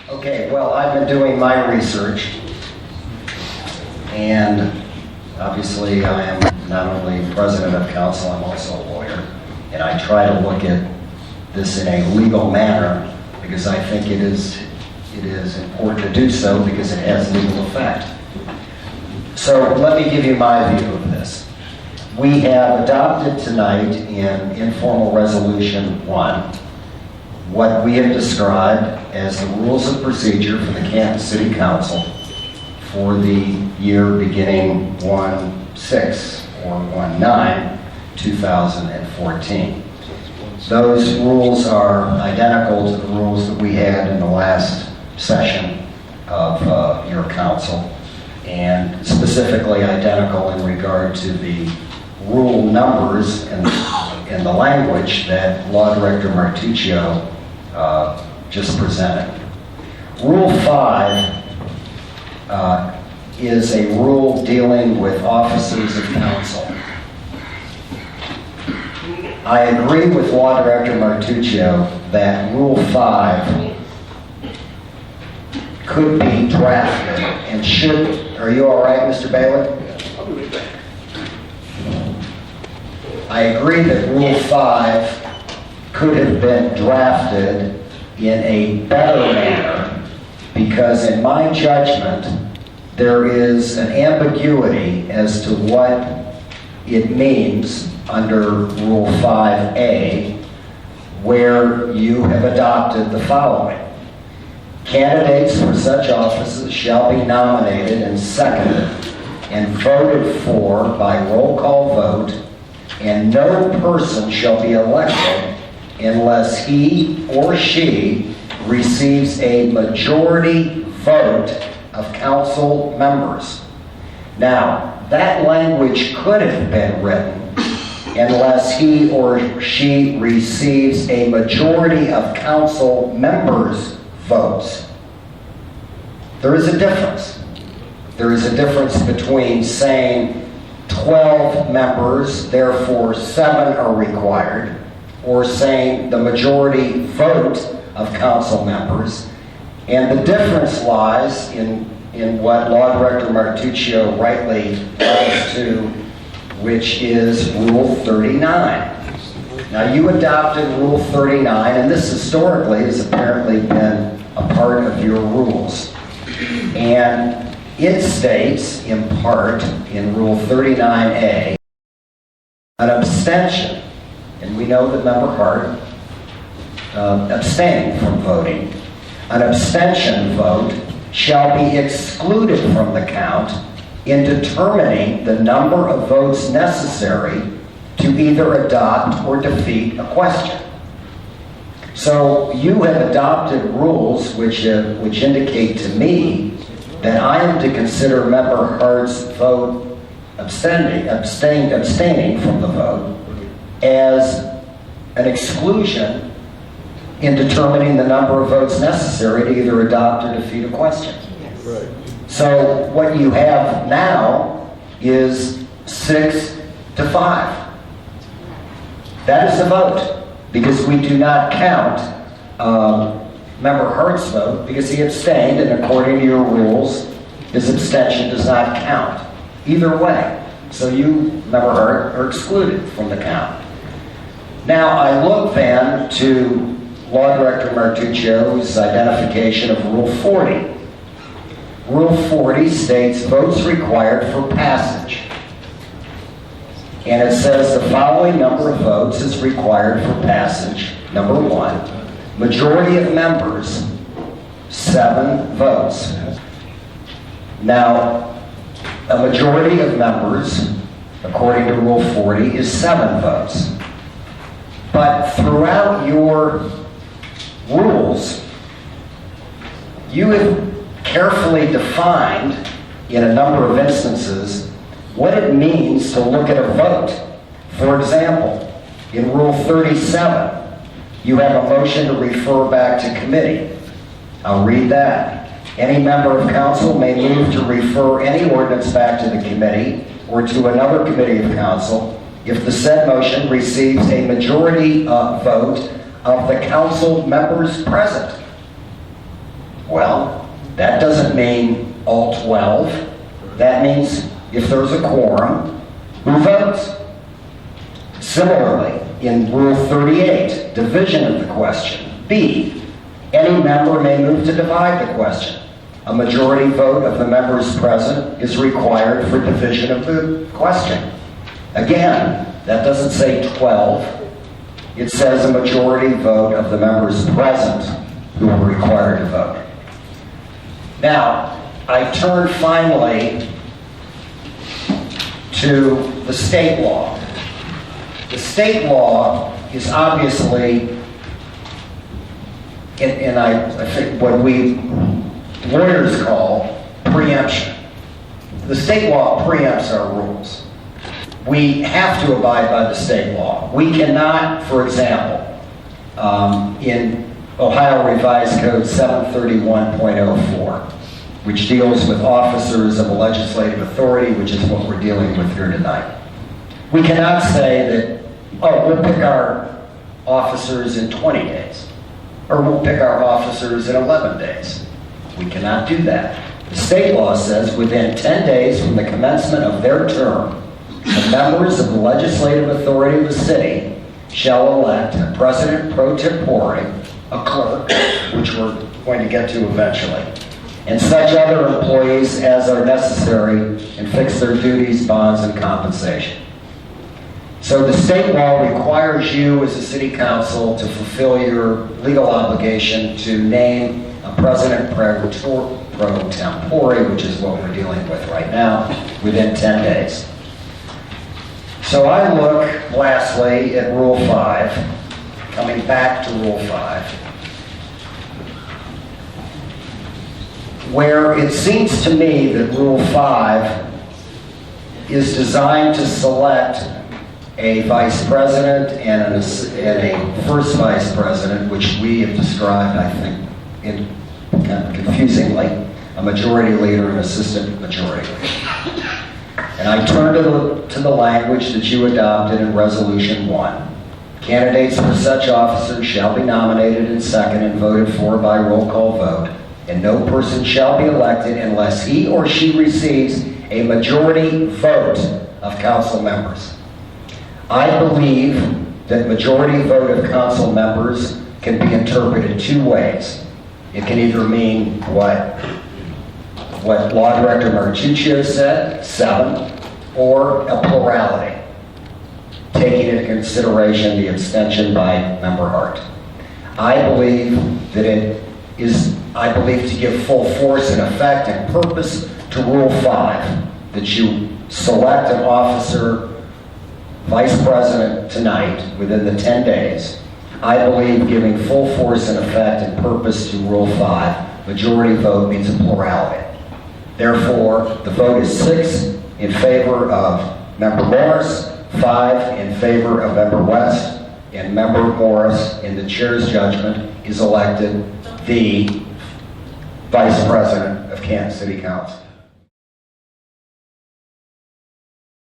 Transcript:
Okay, well, I've been doing my research, and obviously I am not only president of council, I'm also a lawyer, and I try to look at this in a legal manner because I think it is important to do so because it has legal effect. So let me give you my view of this. We have adopted tonight in informal resolution 1 what we have described as the rules of procedure for the Canton City Council for the year beginning 1/6 or 1/9/2014. Those rules are identical to the rules that we had in the last session of your council, and specifically identical in regard to the rule numbers and the language that Law Director Martuccio just presented. Rule 5 is a rule dealing with officers of council. I agree with Law Director Martuccio that Rule 5 could be drafted and should. Are you all right, Mr. Bailey? I'll be right back. I agree that Rule 5 could have been drafted in a better manner because, in my judgment, there is an ambiguity as to what it means under Rule 5A, where you have adopted the following. Candidates for such offices shall be nominated and seconded and voted for by roll call vote, and no person shall be elected unless he or she receives a majority vote of council members. Now, that language could have been written unless he or she receives a majority of council members' votes. There is a difference. There is a difference between saying 12 members, therefore 7 are required, or saying the majority vote of council members. And the difference lies in what Law Director Martuccio rightly calls to, which is Rule 39. Now, you adopted Rule 39, and this historically has apparently been a part of your rules. And it states, in part, in Rule 39A, an abstention, and we know that Member Hart abstained from voting, an abstention vote shall be excluded from the count in determining the number of votes necessary to either adopt or defeat a question. So you have adopted rules which indicate to me that I am to consider Member Hart's vote abstaining from the vote as an exclusion in determining the number of votes necessary to either adopt or defeat a question. Yes. Right. So what you have now is 6-5. That is the vote, because we do not count Member Hart's vote because he abstained, and according to your rules, his abstention does not count. Either way. So you, Member Hart, are excluded from the count. Now I look then to Law Director Martuccio's identification of Rule 40. Rule 40 states votes required for passage. And it says the following number of votes is required for passage. Number 1, majority of members, 7 votes. Now, a majority of members, according to Rule 40, is 7 votes. But throughout your rules, you have carefully defined, in a number of instances, what it means to look at a vote. For example, in Rule 37, you have a motion to refer back to committee. I'll read that. Any member of council may move to refer any ordinance back to the committee or to another committee of council if the said motion receives a majority vote of the council members present. Well, that doesn't mean all 12. That means if there's a quorum, who votes? Similarly, in Rule 38, division of the question, B, any member may move to divide the question. A majority vote of the members present is required for division of the question. Again, that doesn't say 12. It says a majority vote of the members present who are required to vote. Now, I turn finally to the state law. The state law is obviously, and I think what we lawyers call preemption. The state law preempts our rules. We have to abide by the state law. We cannot, for example, in Ohio Revised Code 731.04, which deals with officers of a legislative authority, which is what we're dealing with here tonight. We cannot say that, oh, we'll pick our officers in 20 days, or we'll pick our officers in 11 days. We cannot do that. The state law says within 10 days from the commencement of their term, the members of the legislative authority of the city shall elect a president pro tempore, a clerk, which we're going to get to eventually, and such other employees as are necessary, and fix their duties, bonds, and compensation. So the state law requires you as a city council to fulfill your legal obligation to name a president pro tempore, which is what we're dealing with right now, within 10 days. So I look, lastly, at Rule 5, coming back to Rule 5, where it seems to me that Rule 5 is designed to select a vice president and a first vice president, which we have described, I think, kind of confusingly, a majority leader and assistant majority leader. And I turn to the language that you adopted in Resolution 1. Candidates for such officers shall be nominated and seconded and voted for by roll call vote, and no person shall be elected unless he or she receives a majority vote of council members. I believe that majority vote of council members can be interpreted two ways. It can either mean what Law Director Martuccio said, 7, or a plurality, taking into consideration the abstention by Member Hart. I believe to give full force and effect and purpose to Rule 5, that you select an officer, vice president tonight within the 10 days. I believe giving full force and effect and purpose to Rule 5, majority vote means a plurality. Therefore, the vote is 6 in favor of Member Morris, 5 in favor of Member West, and Member Morris, in the chair's judgment, is elected the Vice President of Canton City Council.